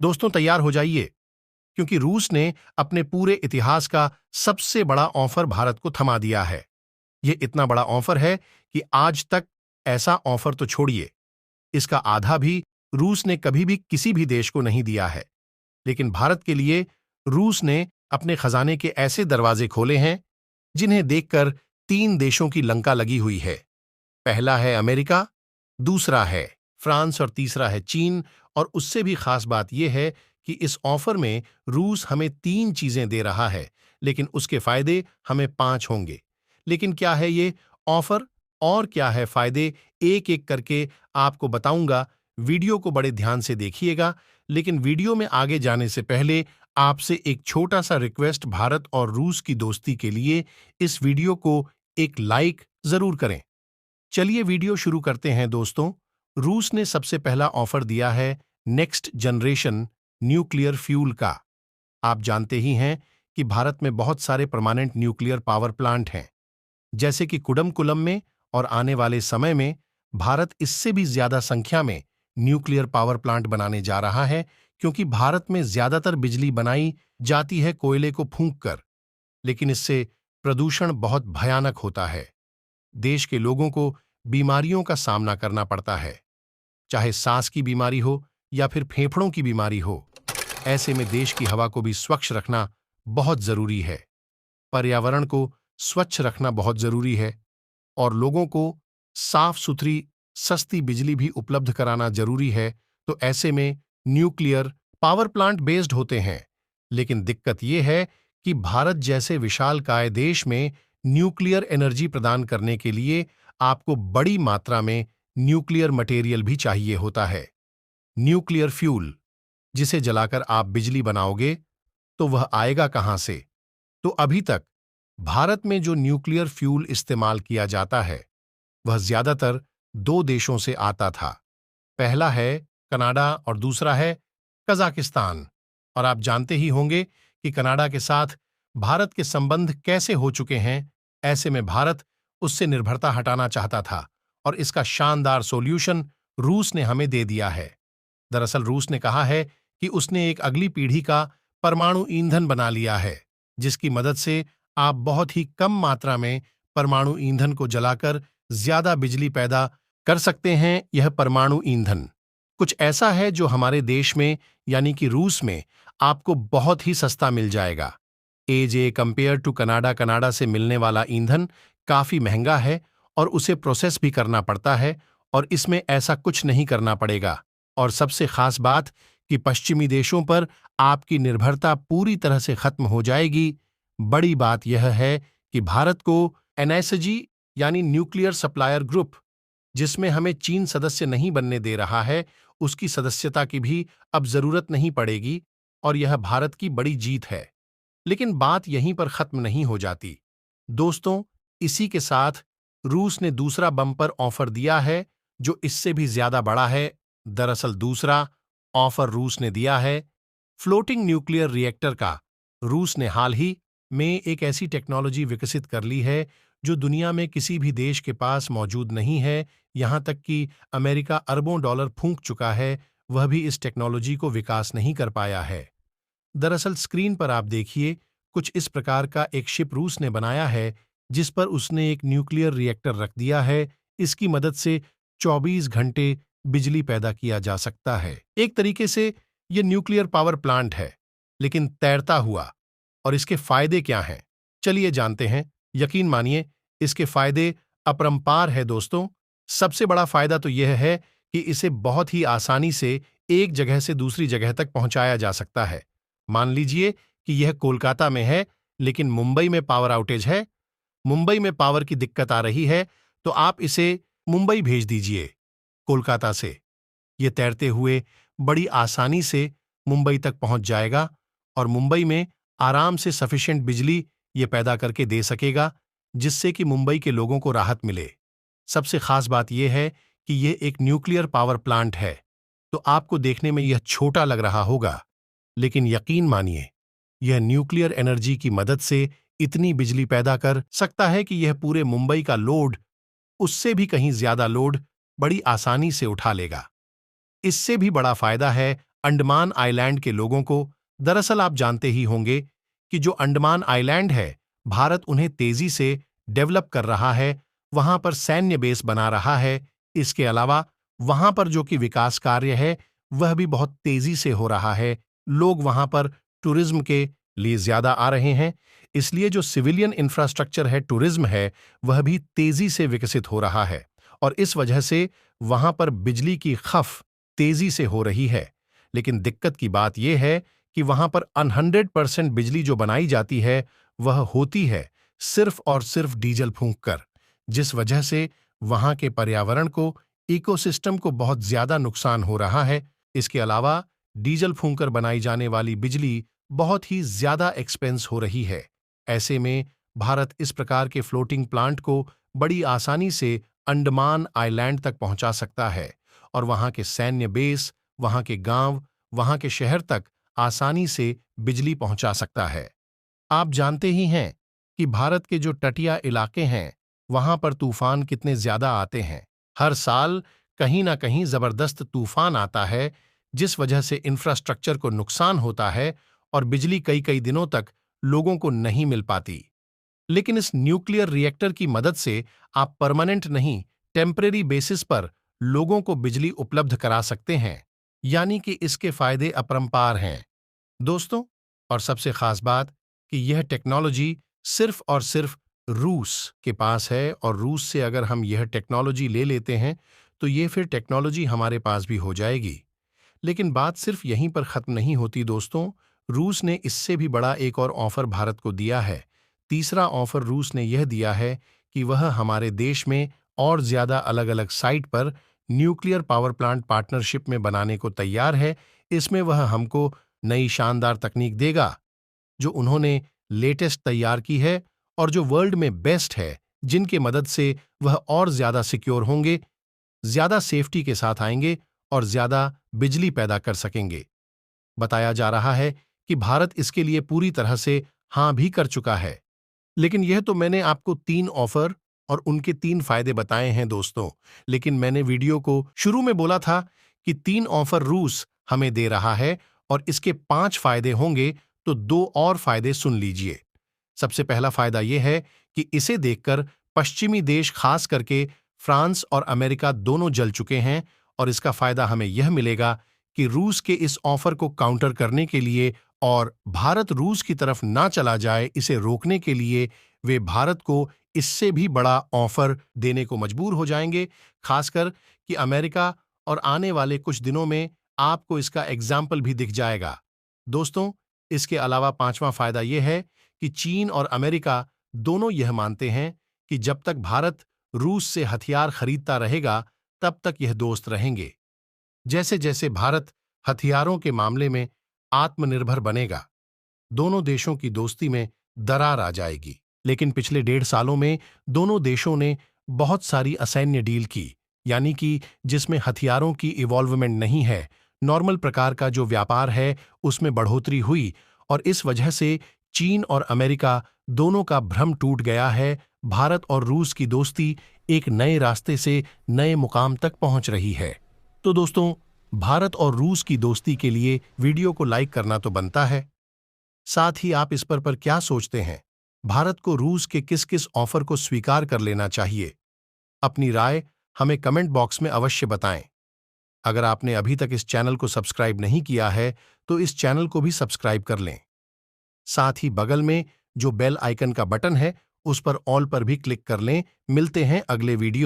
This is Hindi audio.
दोस्तों तैयार हो जाइए, क्योंकि रूस ने अपने पूरे इतिहास का सबसे बड़ा ऑफर भारत को थमा दिया है। यह इतना बड़ा ऑफर है कि आज तक ऐसा ऑफर तो छोड़िए, इसका आधा भी रूस ने कभी भी किसी भी देश को नहीं दिया है। लेकिन भारत के लिए रूस ने अपने खजाने के ऐसे दरवाजे खोले हैं जिन्हें देखकर 3 देशों की लंका लगी हुई है। पहला है अमेरिका, दूसरा है फ्रांस और तीसरा है चीन। और उससे भी खास बात यह है कि इस ऑफर में रूस हमें 3 चीजें दे रहा है, लेकिन उसके फायदे हमें 5 होंगे। लेकिन क्या है ये ऑफर और क्या है फायदे, एक एक करके आपको बताऊंगा। वीडियो को बड़े ध्यान से देखिएगा। लेकिन वीडियो में आगे जाने से पहले आपसे एक छोटा सा रिक्वेस्ट, भारत और रूस की दोस्ती के लिए इस वीडियो को एक लाइक जरूर करें। चलिए वीडियो शुरू करते हैं दोस्तों। रूस ने सबसे पहला ऑफर दिया है नेक्स्ट जनरेशन न्यूक्लियर फ्यूल का। आप जानते ही हैं कि भारत में बहुत सारे परमानेंट न्यूक्लियर पावर प्लांट हैं, जैसे कि कुडमकुलम में, और आने वाले समय में भारत इससे भी ज्यादा संख्या में न्यूक्लियर पावर प्लांट बनाने जा रहा है, क्योंकि भारत में ज्यादातर बिजली बनाई जाती है कोयले को फूंककर। लेकिन इससे प्रदूषण बहुत भयानक होता है। देश के लोगों को बीमारियों का सामना करना पड़ता है, चाहे सांस की बीमारी हो या फिर फेफड़ों की बीमारी हो। ऐसे में देश की हवा को भी स्वच्छ रखना बहुत जरूरी है, पर्यावरण को स्वच्छ रखना बहुत जरूरी है, और लोगों को साफ सुथरी सस्ती बिजली भी उपलब्ध कराना जरूरी है। तो ऐसे में न्यूक्लियर पावर प्लांट बेस्ड होते हैं। लेकिन दिक्कत यह है कि भारत जैसे विशालकाय देश में न्यूक्लियर एनर्जी प्रदान करने के लिए आपको बड़ी मात्रा में न्यूक्लियर मटेरियल भी चाहिए होता है। न्यूक्लियर फ्यूल, जिसे जलाकर आप बिजली बनाओगे, तो वह आएगा कहां से? तो अभी तक भारत में जो न्यूक्लियर फ्यूल इस्तेमाल किया जाता है वह ज्यादातर 2 देशों से आता था। पहला है कनाडा और दूसरा है कजाकिस्तान। और आप जानते ही होंगे कि कनाडा के साथ भारत के संबंध कैसे हो चुके हैं। ऐसे में भारत उससे निर्भरता हटाना चाहता था, और इसका शानदार सॉल्यूशन रूस ने हमें दे दिया है। दरअसल रूस ने कहा है कि उसने एक अगली पीढ़ी का परमाणु ईंधन बना लिया है, जिसकी मदद से आप बहुत ही कम मात्रा में परमाणु ईंधन को जलाकर ज्यादा बिजली पैदा कर सकते हैं। यह परमाणु ईंधन कुछ ऐसा है जो हमारे देश में यानी कि रूस में आपको बहुत ही सस्ता मिल जाएगा। As a compare to Canada, Canada से मिलने वाला ईंधन काफी महंगा है और उसे प्रोसेस भी करना पड़ता है, और इसमें ऐसा कुछ नहीं करना पड़ेगा। और सबसे खास बात कि पश्चिमी देशों पर आपकी निर्भरता पूरी तरह से खत्म हो जाएगी। बड़ी बात यह है कि भारत को एनएसजी यानी न्यूक्लियर सप्लायर ग्रुप, जिसमें हमें चीन सदस्य नहीं बनने दे रहा है, उसकी सदस्यता की भी अब जरूरत नहीं पड़ेगी, और यह भारत की बड़ी जीत है। लेकिन बात यहीं पर खत्म नहीं हो जाती दोस्तों। इसी के साथ रूस ने दूसरा बम्पर ऑफर दिया है, जो इससे भी ज्यादा बड़ा है। दरअसल दूसरा ऑफर रूस ने दिया है फ्लोटिंग न्यूक्लियर रिएक्टर का। रूस ने हाल ही में एक ऐसी टेक्नोलॉजी विकसित कर ली है जो दुनिया में किसी भी देश के पास मौजूद नहीं है। यहां तक कि अमेरिका अरबों डॉलर फूंक चुका है, वह भी इस टेक्नोलॉजी को विकास नहीं कर पाया है। दरअसल स्क्रीन पर आप देखिए, कुछ इस प्रकार का एक शिप रूस ने बनाया है, जिस पर उसने एक न्यूक्लियर रिएक्टर रख दिया है। इसकी मदद से 24 घंटे बिजली पैदा किया जा सकता है। एक तरीके से यह न्यूक्लियर पावर प्लांट है, लेकिन तैरता हुआ। और इसके फायदे क्या हैं, चलिए जानते हैं। यकीन मानिए, इसके फायदे अपरंपार है दोस्तों। सबसे बड़ा फायदा तो यह है कि इसे बहुत ही आसानी से एक जगह से दूसरी जगह तक पहुंचाया जा सकता है। मान लीजिए कि यह कोलकाता में है, लेकिन मुंबई में पावर आउटेज है, मुंबई में पावर की दिक्कत आ रही है, तो आप इसे मुंबई भेज दीजिए कोलकाता से। यह तैरते हुए बड़ी आसानी से मुंबई तक पहुंच जाएगा, और मुंबई में आराम से सफिशिएंट बिजली ये पैदा करके दे सकेगा, जिससे कि मुंबई के लोगों को राहत मिले। सबसे खास बात यह है कि यह एक न्यूक्लियर पावर प्लांट है, तो आपको देखने में यह छोटा लग रहा होगा, लेकिन यकीन मानिए, यह न्यूक्लियर एनर्जी की मदद से इतनी बिजली पैदा कर सकता है कि यह पूरे मुंबई का लोड, उससे भी कहीं ज्यादा लोड बड़ी आसानी से उठा लेगा। इससे भी बड़ा फायदा है अंडमान आइलैंड के लोगों को, दरअसल आप जानते ही होंगे कि जो अंडमान आइलैंड है, भारत उन्हें तेजी से डेवलप कर रहा है, वहां पर सैन्य बेस बना रहा है। इसके अलावा वहां पर जो कि विकास कार्य है वह भी बहुत तेजी से हो रहा है। लोग वहां पर टूरिज्म के लिए ज्यादा आ रहे हैं, इसलिए जो सिविलियन इंफ्रास्ट्रक्चर है, टूरिज्म है, वह भी तेजी से विकसित हो रहा है और इस वजह से वहां पर बिजली की खपत तेजी से हो रही है। लेकिन दिक्कत की बात यह है कि वहां पर 100% बिजली जो बनाई जाती है वह होती है सिर्फ और सिर्फ डीजल फूंक कर, जिस वजह से वहां के पर्यावरण को, इकोसिस्टम को बहुत ज्यादा नुकसान हो रहा है। इसके अलावा डीजल फूंककर बनाई जाने वाली बिजली बहुत ही ज्यादा एक्सपेंस हो रही है। ऐसे में भारत इस प्रकार के फ्लोटिंग प्लांट को बड़ी आसानी से अंडमान आइलैंड तक पहुंचा सकता है और वहां के सैन्य बेस, वहां के गांव, वहां के शहर तक आसानी से बिजली पहुंचा सकता है। आप जानते ही हैं कि भारत के जो तटीय इलाके हैं वहां पर तूफान कितने ज्यादा आते हैं। हर साल कहीं ना कहीं जबरदस्त तूफान आता है, जिस वजह से इंफ्रास्ट्रक्चर को नुकसान होता है और बिजली कई कई दिनों तक लोगों को नहीं मिल पाती। लेकिन इस न्यूक्लियर रिएक्टर की मदद से आप परमानेंट नहीं, टेम्परेरी बेसिस पर लोगों को बिजली उपलब्ध करा सकते हैं, यानी कि इसके फायदे अपरंपार हैं दोस्तों। और सबसे खास बात कि यह टेक्नोलॉजी सिर्फ और सिर्फ रूस के पास है और रूस से अगर हम यह टेक्नोलॉजी ले लेते हैं तो ये फिर टेक्नोलॉजी हमारे पास भी हो जाएगी। लेकिन बात सिर्फ यहीं पर खत्म नहीं होती दोस्तों। रूस ने इससे भी बड़ा एक और ऑफर भारत को दिया है। तीसरा ऑफर रूस ने यह दिया है कि वह हमारे देश में और ज्यादा अलग अलग साइट पर न्यूक्लियर पावर प्लांट पार्टनरशिप में बनाने को तैयार है। इसमें वह हमको नई शानदार तकनीक देगा जो उन्होंने लेटेस्ट तैयार की है और जो वर्ल्ड में बेस्ट है, जिनके मदद से वह और ज्यादा सिक्योर होंगे, ज्यादा सेफ्टी के साथ आएंगे और ज्यादा बिजली पैदा कर सकेंगे। बताया जा रहा है कि भारत इसके लिए पूरी तरह से हां भी कर चुका है। लेकिन यह तो मैंने आपको 3 ऑफर और उनके 3 फायदे बताए हैं दोस्तों। लेकिन मैंने वीडियो को शुरू में बोला था कि 3 ऑफर रूस हमें दे रहा है और इसके 5 फायदे होंगे, तो 2 और फायदे सुन लीजिए। सबसे पहला फायदा यह है कि इसे देखकर पश्चिमी देश, खास करके फ्रांस और अमेरिका दोनों जल चुके हैं और इसका फायदा हमें यह मिलेगा कि रूस के इस ऑफर को काउंटर करने के लिए और भारत रूस की तरफ ना चला जाए, इसे रोकने के लिए वे भारत को इससे भी बड़ा ऑफर देने को मजबूर हो जाएंगे। खासकर कि अमेरिका और आने वाले कुछ दिनों में आपको इसका एग्जाम्पल भी दिख जाएगा दोस्तों। इसके अलावा 5वां फायदा यह है कि चीन और अमेरिका दोनों यह मानते हैं कि जब तक भारत रूस से हथियार खरीदता रहेगा तब तक यह दोस्त रहेंगे। जैसे जैसे भारत हथियारों के मामले में आत्मनिर्भर बनेगा, दोनों देशों की दोस्ती में दरार आ जाएगी। लेकिन पिछले 1.5 सालों में दोनों देशों ने बहुत सारी असैन्य डील की, यानी कि जिसमें हथियारों की इवॉल्वमेंट नहीं है, नॉर्मल प्रकार का जो व्यापार है उसमें बढ़ोतरी हुई और इस वजह से चीन और अमेरिका दोनों का भ्रम टूट गया है। भारत और रूस की दोस्ती एक नए रास्ते से नए मुकाम तक पहुंच रही है। तो दोस्तों, भारत और रूस की दोस्ती के लिए वीडियो को लाइक करना तो बनता है। साथ ही आप इस पर क्या सोचते हैं? भारत को रूस के किस किस ऑफर को स्वीकार कर लेना चाहिए? अपनी राय हमें कमेंट बॉक्स में अवश्य बताएं। अगर आपने अभी तक इस चैनल को सब्सक्राइब नहीं किया है तो इस चैनल को भी सब्सक्राइब कर लें। साथ ही बगल में जो बेल आइकन का बटन है उस पर ऑल पर भी क्लिक कर लें। मिलते हैं अगले वीडियो